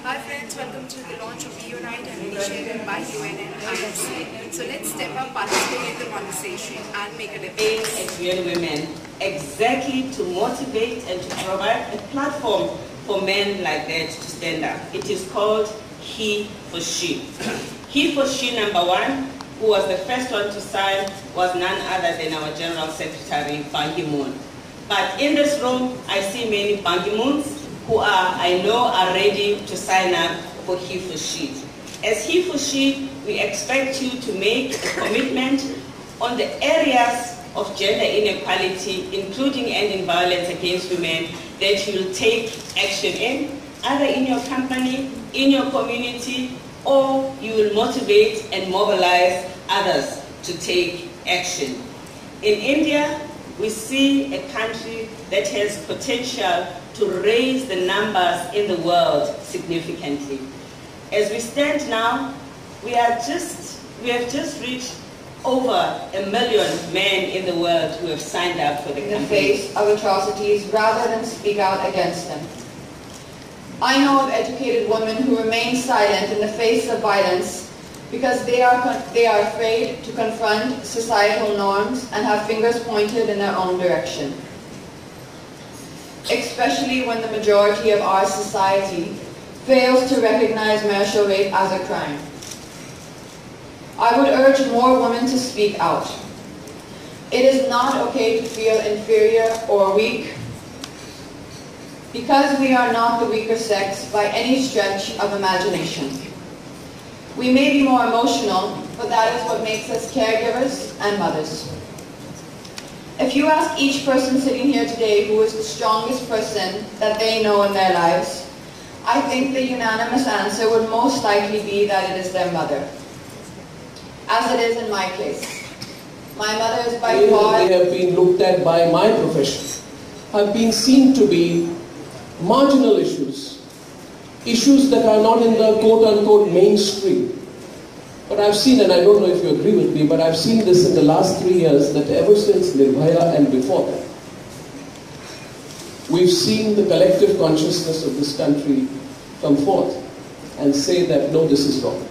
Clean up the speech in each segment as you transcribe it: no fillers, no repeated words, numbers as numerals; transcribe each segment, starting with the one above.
Hi friends, welcome to the launch of WeUnite, an initiative by UN and IMC. So let's step up, participate in the conversation and make a difference. As real women, exactly to motivate and to provide a platform for men like that to stand up. It is called He for She. He for She #1, who was the first one to sign, was none other than our General Secretary, Ban Ki-moon. But in this room, I see many Ban Ki-moons who I know are ready to sign up for He for She. As He for She, we expect you to make a commitment on the areas of gender inequality, including ending violence against women, that you will take action in, either in your company, in your community, or you will motivate and mobilize others to take action. In India, we see a country that has potential to raise the numbers in the world significantly. As we stand now, we have just reached over 1 million men in the world who have signed up for the campaign. In the face of atrocities rather than speak out against them. I know of educated women who remain silent in the face of violence because they are afraid to confront societal norms and have fingers pointed in their own direction. Especially when the majority of our society fails to recognize marital rape as a crime. I would urge more women to speak out. It is not okay to feel inferior or weak because we are not the weaker sex by any stretch of imagination. We may be more emotional, but that is what makes us caregivers and mothers. If you ask each person sitting here today who is the strongest person that they know in their lives, I think the unanimous answer would most likely be that it is their mother. As it is in my case. My mother is by far... They have been looked at by my profession, have been seen to be marginal issues, issues that are not in the quote-unquote mainstream. But I've seen, and I don't know if you agree with me, but I've seen this in the last 3 years, that ever since Nirbhaya and before that, we've seen the collective consciousness of this country come forth and say that no, this is wrong.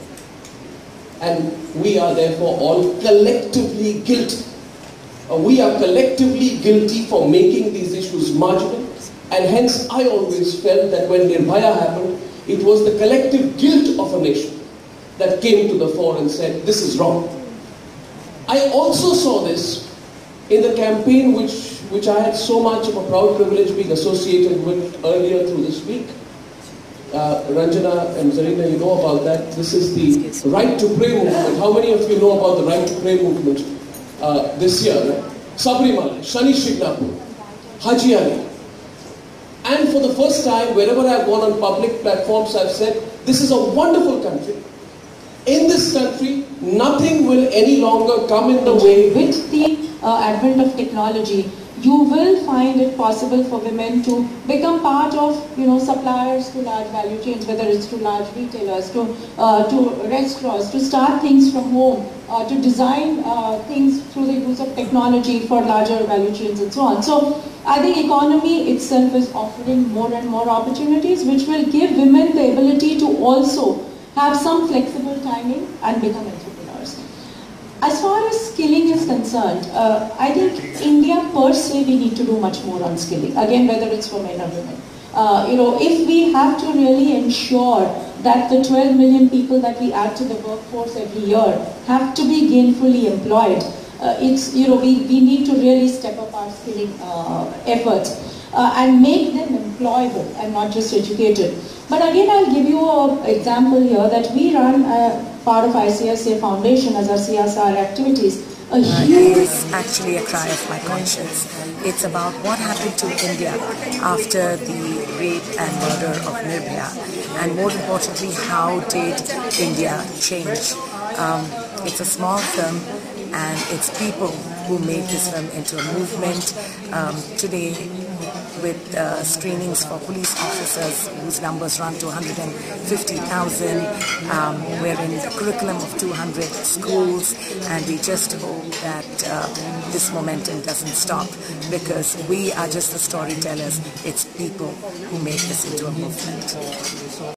And we are therefore all collectively guilty. We are collectively guilty for making these issues marginal. And hence I always felt that when Nirbhaya happened, it was the collective guilt of a nation that came to the fore and said, this is wrong. I also saw this in the campaign which I had so much of a proud privilege being associated with earlier through this week. Ranjana and Zarina, you know about that. This is the Right to Pray movement. How many of you know about the Right to Pray movement this year? Sabrimala, Shani Shignapur, Haji Ali. And for the first time, wherever I've gone on public platforms, I've said, this is a wonderful country. In this country, nothing will any longer come in the way. With the advent of technology, you will find it possible for women to become part of, suppliers to large value chains, whether it's to large retailers, to restaurants, to start things from home, to design things through the use of technology for larger value chains and so on. So I think economy itself is offering more and more opportunities which will give women the ability to also have some flexible timing and become entrepreneurs. As far as skilling is concerned, I think India per se we need to do much more on skilling. Again, whether it's for men or women. If we have to really ensure that the 12 million people that we add to the workforce every year have to be gainfully employed, we need to really step up our skilling efforts and make them employable and not just educated. But again, I'll give you an example here that we run part of ICSA Foundation as our CSR activities. It is actually a cry of my conscience. It's about what happened to India after the rape and murder of Nirbhaya, and more importantly, how did India change? It's a small film, and it's people who made this film into a movement. Today, with screenings for police officers whose numbers run to 150,000. We're in the curriculum of 200 schools, and we just hope that this momentum doesn't stop, because we are just the storytellers. It's people who make this into a movement.